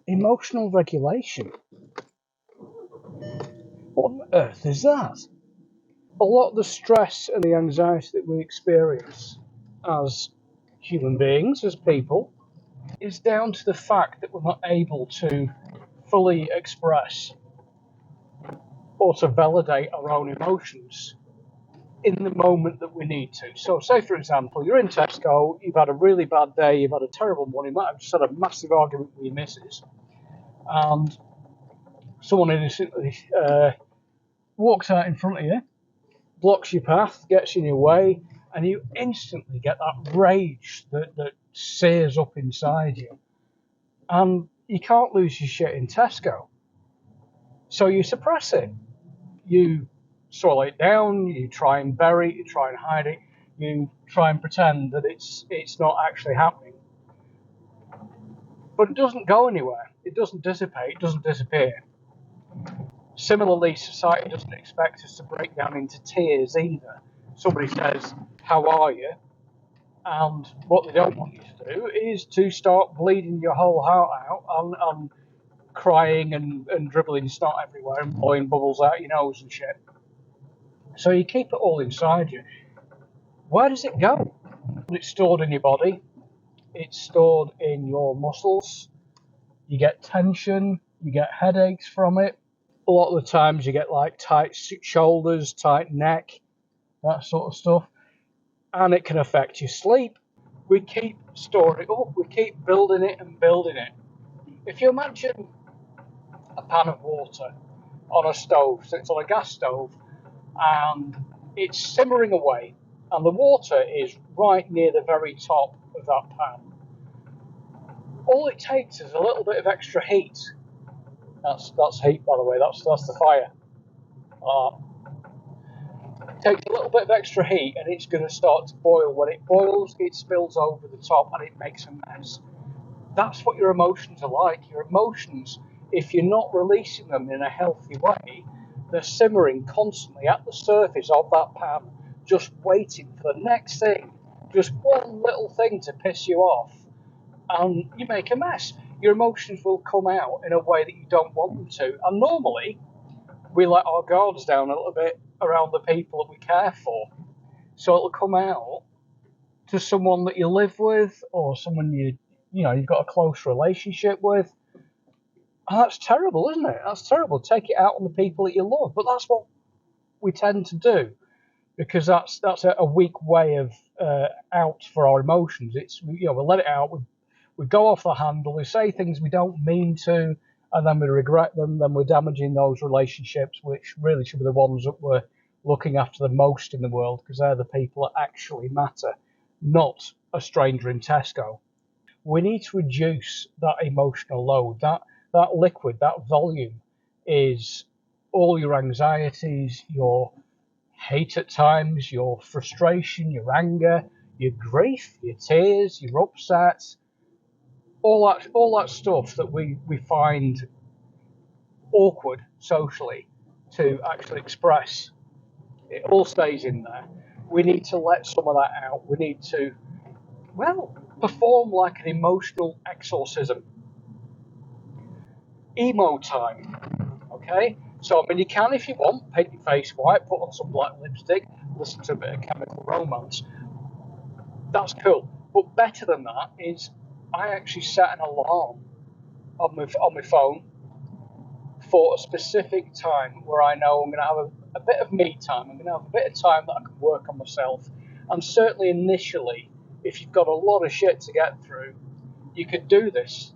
Emotional regulation. What on earth is that? A lot of the stress and the anxiety that we experience as human beings, as people, is down to the fact that we're not able to fully express or to validate our own emotions in the moment that we need to. So, say for example, you're in Tesco, you've had a really bad day, you've had a terrible morning, you might have just had a massive argument with your missus, and someone innocently walks out in front of you, blocks your path, gets in your way, and you instantly get that rage that sears up inside you. And you can't lose your shit in Tesco. So you suppress it. You swallow it down, you try and bury it, you try and hide it, you try and pretend that it's not actually happening. But it doesn't go anywhere. It doesn't dissipate, it doesn't disappear. Similarly, society doesn't expect us to break down into tears either. Somebody says, "How are you?" And what they don't want you to do is to start bleeding your whole heart out and crying and dribbling snot everywhere and blowing bubbles out your nose and shit. So you keep it all inside you. Where does it go? It's stored in your body. It's stored in your muscles. You get tension. You get headaches from it. A lot of the times you get like tight shoulders, tight neck, that sort of stuff. And it can affect your sleep. We keep storing it up. We keep building it and building it. If you imagine a pan of water on a stove, so it's on a gas stove, and it's simmering away, and the water is right near the very top of that pan. All it takes is a little bit of extra heat. That's heat, by the way. That's the fire. It takes a little bit of extra heat, and it's going to start to boil. When it boils, it spills over the top, and it makes a mess. That's what your emotions are like. Your emotions, if you're not releasing them in a healthy way, they're simmering constantly at the surface of that pan, just waiting for the next thing, just one little thing to piss you off, and you make a mess. Your emotions will come out in a way that you don't want them to, and normally we let our guards down a little bit around the people that we care for, so it'll come out to someone that you live with or someone you've got a close relationship with. And that's terrible, isn't it? That's terrible. Take it out on the people that you love. But that's what we tend to do, because that's a weak way of out for our emotions. It's we let it out. We go off the handle. We say things we don't mean to, and then we regret them. Then we're damaging those relationships, which really should be the ones that we're looking after the most in the world, because they're the people that actually matter, not a stranger in Tesco. We need to reduce that emotional load. That liquid, that volume, is all your anxieties, your hate at times, your frustration, your anger, your grief, your tears, your upsets, all that stuff that we find awkward socially to actually express. It all stays in there. We need to let some of that out. We need to, perform like an emotional exorcism. Emo time, okay? So, I mean, you can, if you want, paint your face white, put on some black lipstick, listen to a bit of Chemical Romance. That's cool. But better than that is I actually set an alarm on my phone for a specific time where I know I'm going to have a bit of me time. I'm going to have a bit of time that I can work on myself. And certainly initially, if you've got a lot of shit to get through, you could do this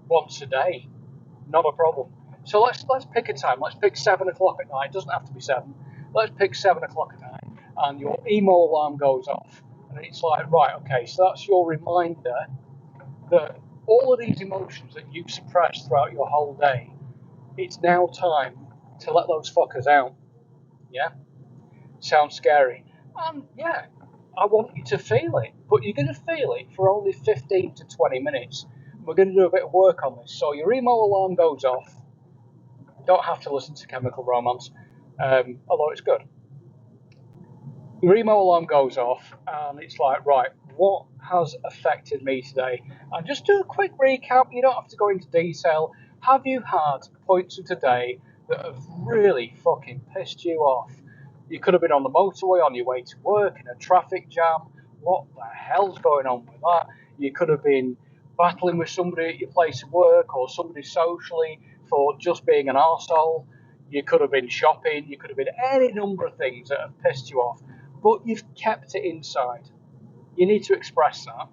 once a day. Not a problem. So let's pick a time. Let's pick 7 o'clock at night. It doesn't have to be 7. Let's pick 7 o'clock at night, and your emo alarm goes off, and it's like, right, okay. So that's your reminder that all of these emotions that you've suppressed throughout your whole day, it's now time to let those fuckers out. Yeah, sounds scary, and yeah, I want you to feel it, but you're going to feel it for only 15 to 20 minutes. We're going to do a bit of work on this. So your emo alarm goes off. Don't have to listen to Chemical Romance, although it's good. Your emo alarm goes off, and it's like, right, what has affected me today. And just do a quick recap, you don't have to go into detail. Have you had points of today that have really fucking pissed you off? You could have been on the motorway on your way to work in a traffic jam. What the hell's going on with that? You could have been battling with somebody at your place of work or somebody socially for just being an arsehole. You could have been shopping. You could have been any number of things that have pissed you off. But you've kept it inside. You need to express that.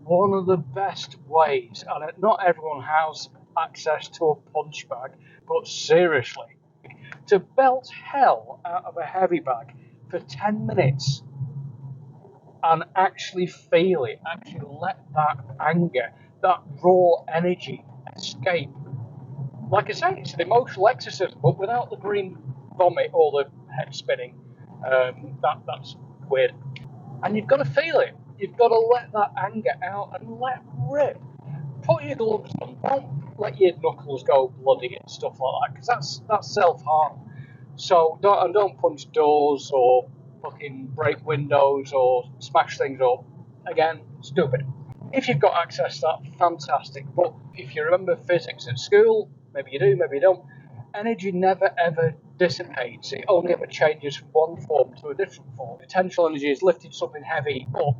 One of the best ways, and not everyone has access to a punch bag, but seriously, to belt hell out of a heavy bag for 10 minutes and actually feel it, actually let that anger, that raw energy escape. Like I say, it's an emotional exercise, but without the green vomit or the head spinning. That's weird. And you've got to feel it. You've got to let that anger out and let rip. Put your gloves on. Don't let your knuckles go bloody and stuff like that, because that's self-harm. So don't punch doors or fucking break windows or smash things up. Again, stupid. If you've got access to that, fantastic. But if you remember physics at school, maybe you do, maybe you don't, energy never ever dissipates. It only ever changes from one form to a different form. Potential energy is lifting something heavy up,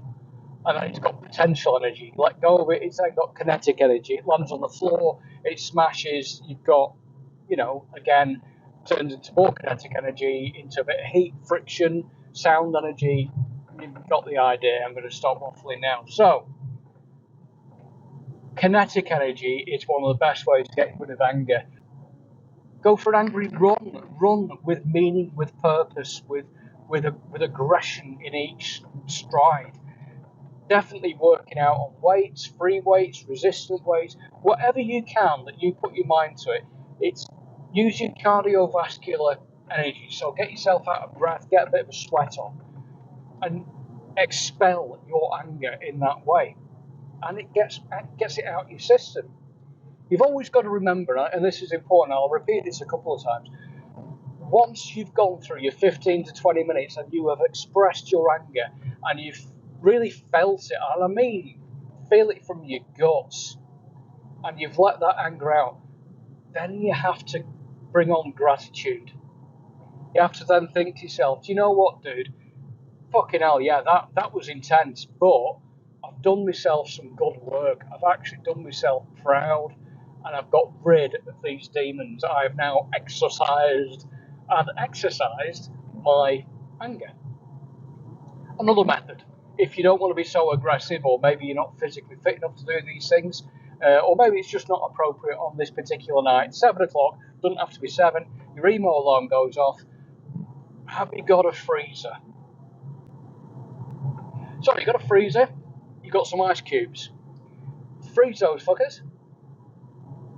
and then it's got potential energy. Let go of it, it's then got kinetic energy. It lands on the floor, it smashes, you've got, again, turns into more kinetic energy, into a bit of heat, friction, sound energy. You've got the idea. I'm going to stop waffling now. So, kinetic energy is one of the best ways to get rid of anger. Go for an angry run with meaning, with purpose, with aggression in each stride. Definitely working out on weights, free weights, resistant weights, whatever you can that you put your mind to it. It's use your cardiovascular energy. So get yourself out of breath, get a bit of a sweat on, and expel your anger in that way. And it gets it out of your system. You've always got to remember, and this is important, I'll repeat this a couple of times, once you've gone through your 15 to 20 minutes and you have expressed your anger and you've really felt it, and I mean feel it from your guts, and you've let that anger out, then you have to bring on gratitude. You have to then think to yourself, do you know what, dude? Fucking hell, yeah, that was intense, but I've done myself some good work. I've actually done myself proud, and I've got rid of these demons. I've now exercised my anger. Another method, if you don't want to be so aggressive, or maybe you're not physically fit enough to do these things, or maybe it's just not appropriate on this particular night, 7 o'clock, doesn't have to be 7, your emo alarm goes off, have you got a freezer? So you got a freezer, you got some ice cubes. Freeze those fuckers.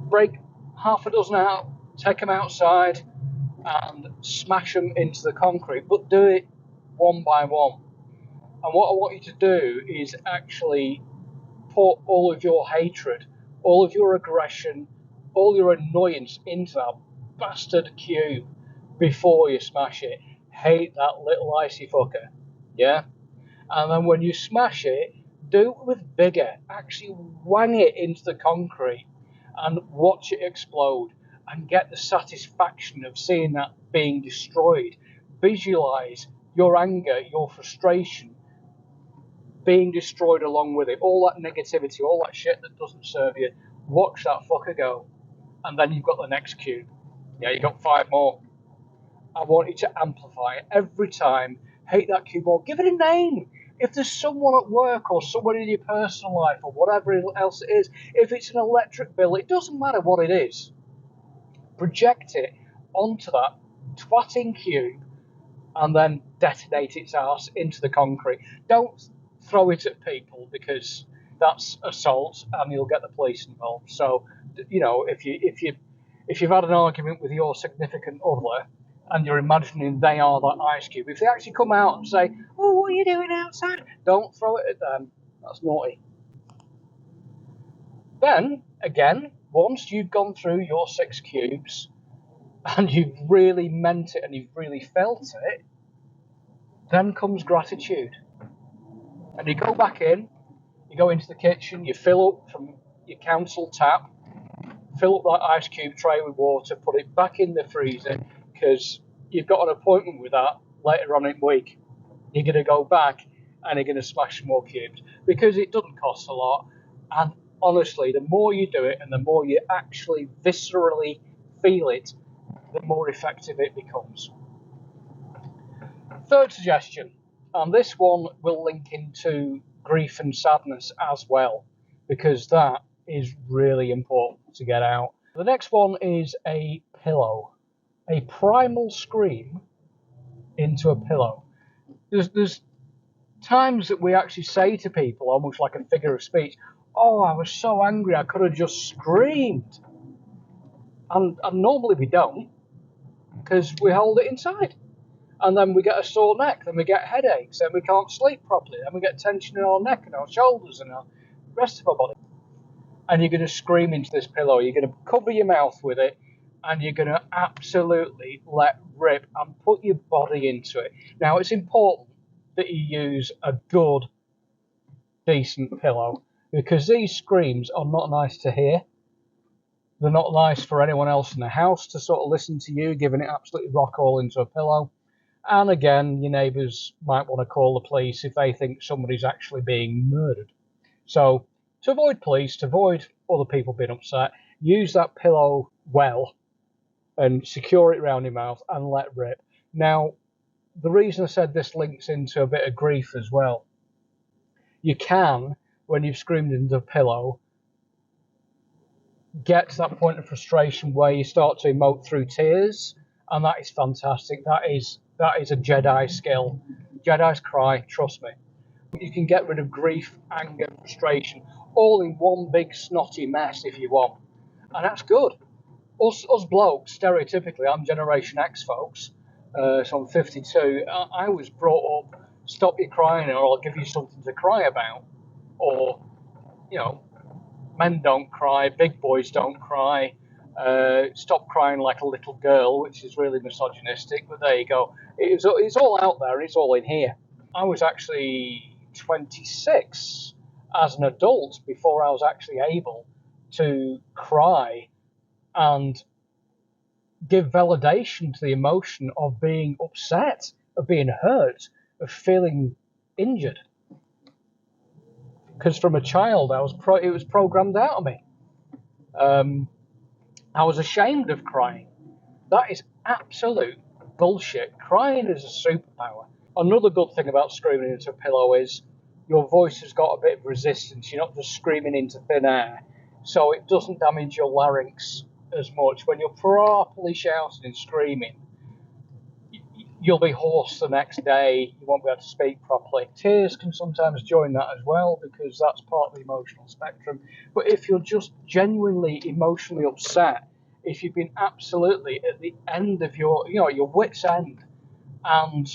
Break half a dozen out, take them outside, and smash them into the concrete. But do it one by one. And what I want you to do is actually put all of your hatred, all of your aggression, all your annoyance into that bastard cube before you smash it. Hate that little icy fucker. Yeah? And then when you smash it, do it with vigour. Actually wang it into the concrete and watch it explode and get the satisfaction of seeing that being destroyed. Visualise your anger, your frustration being destroyed along with it. All that negativity, all that shit that doesn't serve you. Watch that fucker go. And then you've got the next cube. Yeah, you've got 5 more. I want you to amplify it every time. Hate that cube more. Give it a name. If there's someone at work or someone in your personal life or whatever else it is, if it's an electric bill, it doesn't matter what it is. Project it onto that twatting cube and then detonate its arse into the concrete. Don't throw it at people, because that's assault and you'll get the police involved. So, if you've had an argument with your significant other and you're imagining they are that ice cube, if they actually come out and say, "Oh, what are you doing outside?" don't throw it at them. That's naughty. Then, again, once you've gone through your 6 cubes and you've really meant it and you've really felt it, then comes gratitude. And you go back in, you go into the kitchen, you fill up from your council tap, fill up that ice cube tray with water, put it back in the freezer, because you've got an appointment with that later on in the week. You're going to go back and you're going to smash some more cubes, because it doesn't cost a lot. And honestly, the more you do it and the more you actually viscerally feel it, the more effective it becomes. Third suggestion, and this one will link into grief and sadness as well, because that is really important to get out. The next one is a pillow, a primal scream into a pillow. There's times that we actually say to people, almost like a figure of speech, oh, I was so angry I could have just screamed. And normally we don't, because we hold it inside. And then we get a sore neck, then we get headaches, then we can't sleep properly, then we get tension in our neck and our shoulders and the rest of our body. And you're going to scream into this pillow, you're going to cover your mouth with it, and you're going to absolutely let rip and put your body into it. Now, it's important that you use a good, decent pillow, because these screams are not nice to hear. They're not nice for anyone else in the house to sort of listen to you giving it absolutely rock all into a pillow. And again, your neighbours might want to call the police if they think somebody's actually being murdered. So, to avoid police, to avoid other people being upset, use that pillow well and secure it around your mouth and let rip. Now, the reason I said this links into a bit of grief as well. You can, when you've screamed into a pillow, get to that point of frustration where you start to emote through tears, and that is fantastic. That is a Jedi skill. Jedis cry, trust me. You can get rid of grief, anger, frustration, all in one big snotty mess if you want. And that's good. Us blokes, stereotypically, I'm Generation X folks, so I'm 52, I was brought up, stop your crying or I'll give you something to cry about. Or, you know, men don't cry, big boys don't cry, stop crying like a little girl, which is really misogynistic, but there you go. It's all out there, it's all in here. I was actually 26 as an adult before I was actually able to cry and give validation to the emotion of being upset, of being hurt, of feeling injured. Because from a child, it was programmed out of me. I was ashamed of crying. That is absolute bullshit. Crying is a superpower. Another good thing about screaming into a pillow is your voice has got a bit of resistance. You're not just screaming into thin air. So it doesn't damage your larynx as much. When you're properly shouting and screaming, you'll be hoarse the next day, you won't be able to speak properly. Tears can sometimes join that as well, because that's part of the emotional spectrum. But if you're just genuinely emotionally upset, if you've been absolutely at the end of your wit's end, and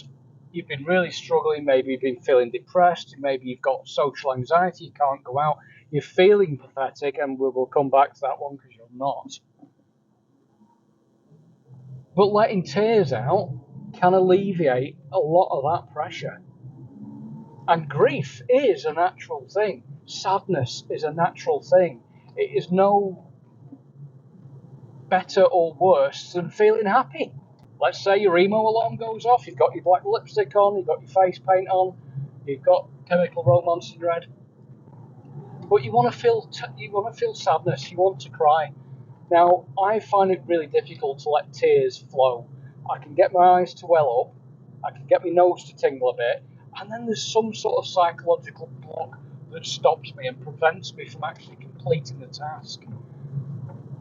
you've been really struggling, maybe you've been feeling depressed, maybe you've got social anxiety, you can't go out, you're feeling pathetic, and we'll come back to that one because you're not. But letting tears out can alleviate a lot of that pressure. And grief is a natural thing. Sadness is a natural thing. It is no better or worse than feeling happy. Let's say your emo alarm goes off, you've got your black lipstick on, you've got your face paint on, you've got Chemical Romance in your head, but you want to feel sadness, you want to cry. Now, I find it really difficult to let tears flow. I can get my eyes to well up, I can get my nose to tingle a bit, and then there's some sort of psychological block that stops me and prevents me from actually completing the task.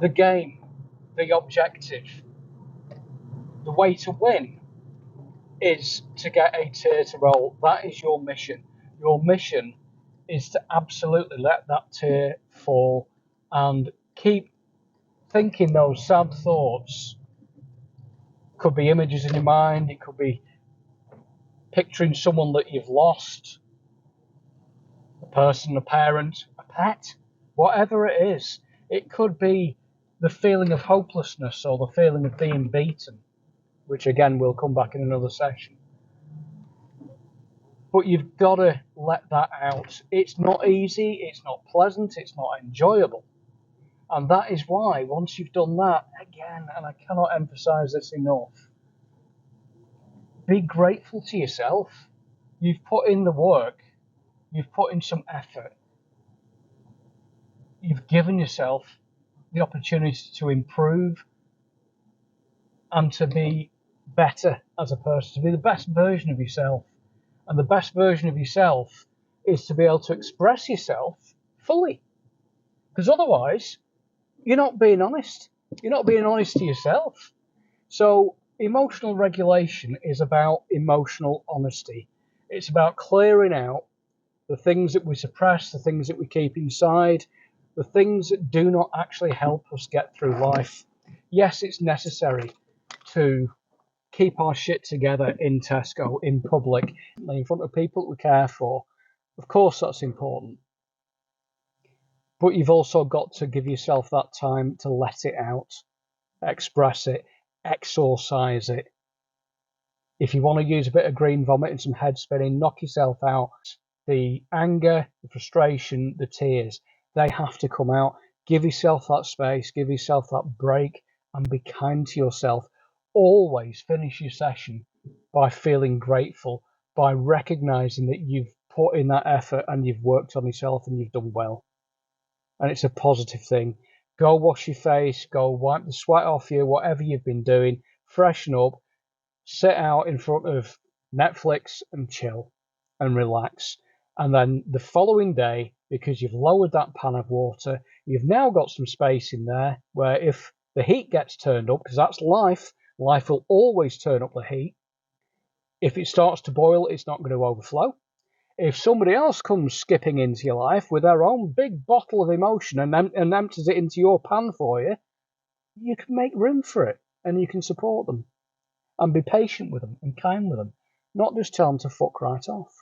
The game, the objective, the way to win is to get a tear to roll. That is your mission. Your mission is to absolutely let that tear fall and keep thinking those sad thoughts. Could be images in your mind, it could be picturing someone that you've lost, a person, a parent, a pet, whatever it is. It could be the feeling of hopelessness or the feeling of being beaten, which again we'll come back in another session. But you've got to let that out. It's not easy, it's not pleasant, it's not enjoyable. And that is why, once you've done that, again, and I cannot emphasize this enough, be grateful to yourself. You've put in the work, you've put in some effort, you've given yourself the opportunity to improve and to be better as a person, to be the best version of yourself. And the best version of yourself is to be able to express yourself fully. Because otherwise, you're not being honest. You're not being honest to yourself. So, emotional regulation is about emotional honesty. It's about clearing out the things that we suppress, the things that we keep inside, the things that do not actually help us get through life. Yes, it's necessary to keep our shit together in Tesco, in public, in front of people that we care for. Of course, that's important. But you've also got to give yourself that time to let it out, express it, exorcise it. If you want to use a bit of green vomit and some head spinning, knock yourself out. The anger, the frustration, the tears, they have to come out. Give yourself that space, give yourself that break, and be kind to yourself. Always finish your session by feeling grateful, by recognizing that you've put in that effort and you've worked on yourself and you've done well. And it's a positive thing. Go wash your face, go wipe the sweat off you, whatever you've been doing, freshen up, sit out in front of Netflix and chill and relax. And then the following day, because you've lowered that pan of water, you've now got some space in there where if the heat gets turned up, because that's life, life will always turn up the heat. If it starts to boil, it's not going to overflow. If somebody else comes skipping into your life with their own big bottle of emotion and empties it into your pan for you, you can make room for it and you can support them and be patient with them and kind with them, not just tell them to fuck right off.